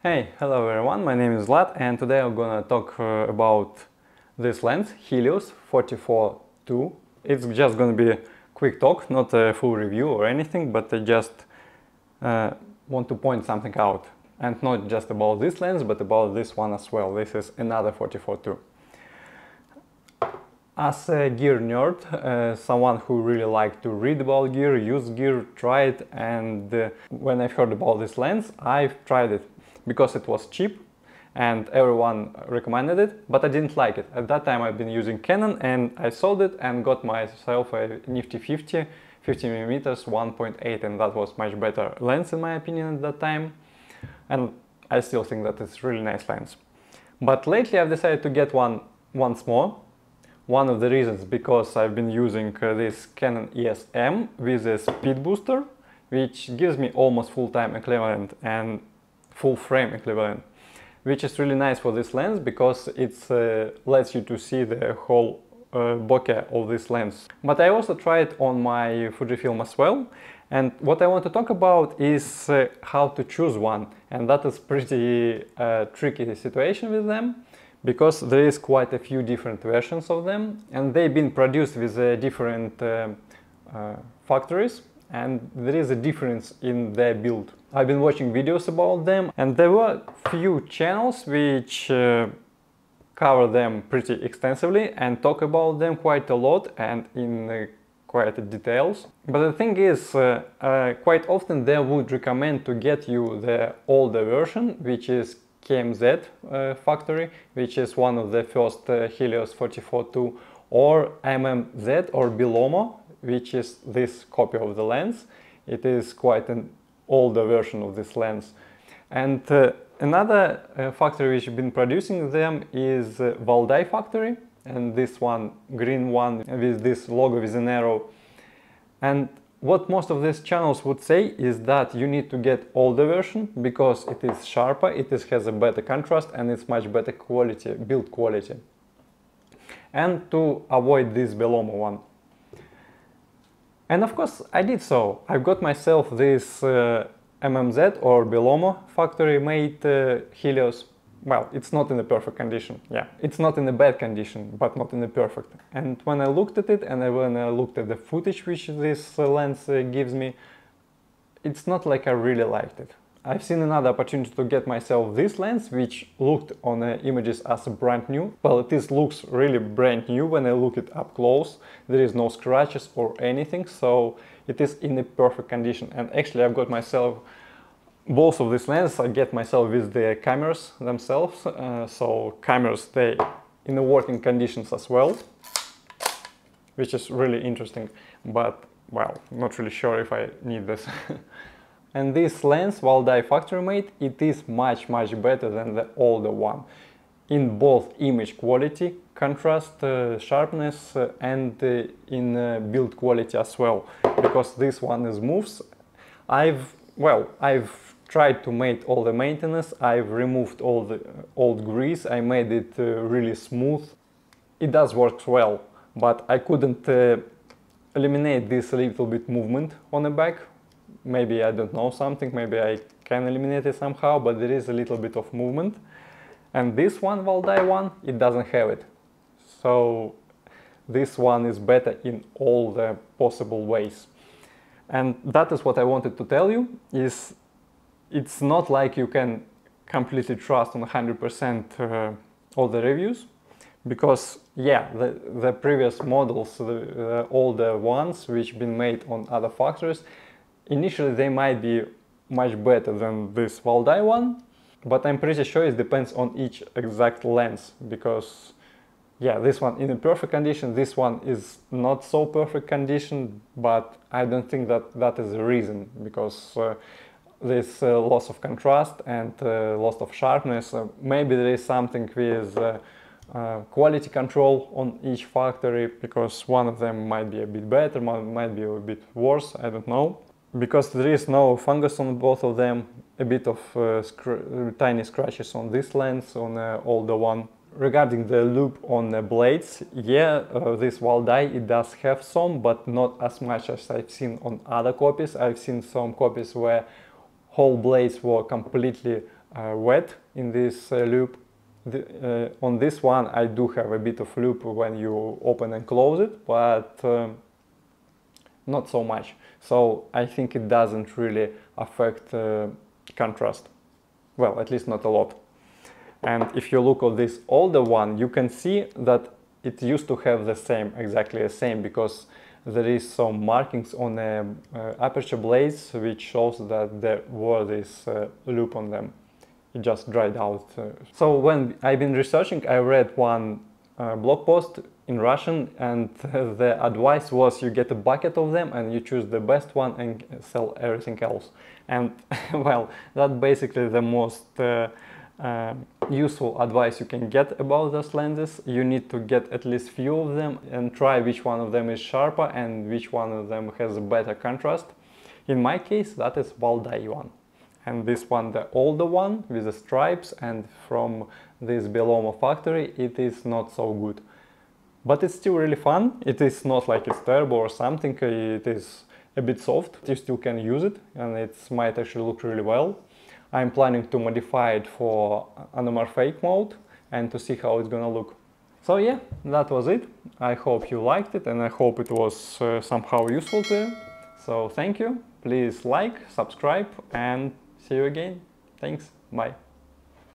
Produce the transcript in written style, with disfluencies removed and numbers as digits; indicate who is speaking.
Speaker 1: Hey, hello everyone, my name is Vlad and today I'm gonna talk about this lens, Helios 44-2. It's just gonna be a quick talk, not a full review or anything, but I just want to point something out. And not just about this lens, but about this one as well. This is another 44-2. As a gear nerd, someone who really likes to read about gear, use gear, try it, and when I've heard about this lens, I've tried it because it was cheap and everyone recommended it, but I didn't like it. At that time I've been using Canon and I sold it and got myself a nifty 50mm 1.8, and that was much better lens in my opinion at that time, and I still think that it's really nice lens. But lately I've decided to get one once more. One of the reasons because I've been using this Canon ES-M with a speed booster, which gives me almost full-time equivalent and full frame equivalent, which is really nice for this lens because it lets you to see the whole bokeh of this lens. But I also tried on my Fujifilm as well, and what I want to talk about is how to choose one, and that is pretty tricky situation with them, because there is quite a few different versions of them and they've been produced with different factories, and there is a difference in their build. I've been watching videos about them and there were few channels which cover them pretty extensively and talk about them quite a lot and in quite details. But the thing is, quite often they would recommend to get you the older version, which is MMZ factory, which is one of the first Helios 44-2, or MMZ or Belomo, which is this copy of the lens. It is quite an older version of this lens. And another factory which has been producing them is Baldi Factory, and this one, green one with this logo with an arrow. And what most of these channels would say is that you need to get older version because it is sharper, has a better contrast and it's much better quality, build quality. And to avoid this Belomo one. And of course I did so. I've got myself this MMZ or Belomo factory made Helios. Well, it's not in a perfect condition. Yeah, it's not in a bad condition, but not in a perfect. And when I looked at it and when I looked at the footage which this lens gives me, it's not like I really liked it. I've seen another opportunity to get myself this lens, which looked on the images as brand new. Well, looks really brand new when I look it up close. There is no scratches or anything, so it is in a perfect condition. And actually I've got myself both of these lenses. I get myself with the cameras themselves, so cameras stay in the working conditions as well, which is really interesting, but well, not really sure if I need this. And this lens, Valdai factory made, it is much better than the older one in both image quality, contrast, sharpness, and in build quality as well, because this one is moves. I've tried to make all the maintenance. I've removed all the old grease. I made it really smooth. It does work well, but I couldn't eliminate this little bit movement on the back. Maybe I don't know something, maybe I can eliminate it somehow, but there is a little bit of movement. And this one, Valdai one, it doesn't have it. So this one is better in all the possible ways. And that is what I wanted to tell you, is it's not like you can completely trust on 100% all the reviews, because yeah, the previous models, the older ones which been made on other factories, initially they might be much better than this Valdai one, but I'm pretty sure it depends on each exact lens, because yeah, this one in a perfect condition, this one is not so perfect condition, but I don't think that that is the reason, because this loss of contrast and loss of sharpness, maybe there is something with quality control on each factory, because one of them might be a bit better, might be a bit worse, I don't know. Because there is no fungus on both of them, a bit of tiny scratches on this lens, on the older one. Regarding the loop on the blades, yeah, this Valdai, it does have some, but not as much as I've seen on other copies. I've seen some copies where whole blades were completely wet in this loop. On this one I do have a bit of loop when you open and close it, but not so much. So I think it doesn't really affect contrast. Well, at least not a lot. And if you look at this older one, you can see that it used to have the same, exactly the same, because there is some markings on the aperture blades which shows that there was this loop on them. It just dried out. So when I've been researching, I read one blog post in Russian, and the advice was you get a bucket of them and you choose the best one and sell everything else. And well, that's basically the most useful advice you can get about those lenses. You need to get at least few of them and try which one of them is sharper and which one of them has a better contrast. In my case, that is Valdai one. And this one, the older one with the stripes, and from this Belomo factory, it is not so good. But it's still really fun. It is not like it's terrible or something. It is a bit soft. You still can use it, and it might actually look really well. I'm planning to modify it for anamorphic mode and to see how it's gonna look. So yeah, that was it. I hope you liked it, and I hope it was somehow useful to you. So thank you. Please like, subscribe, and see you again. Thanks. Bye.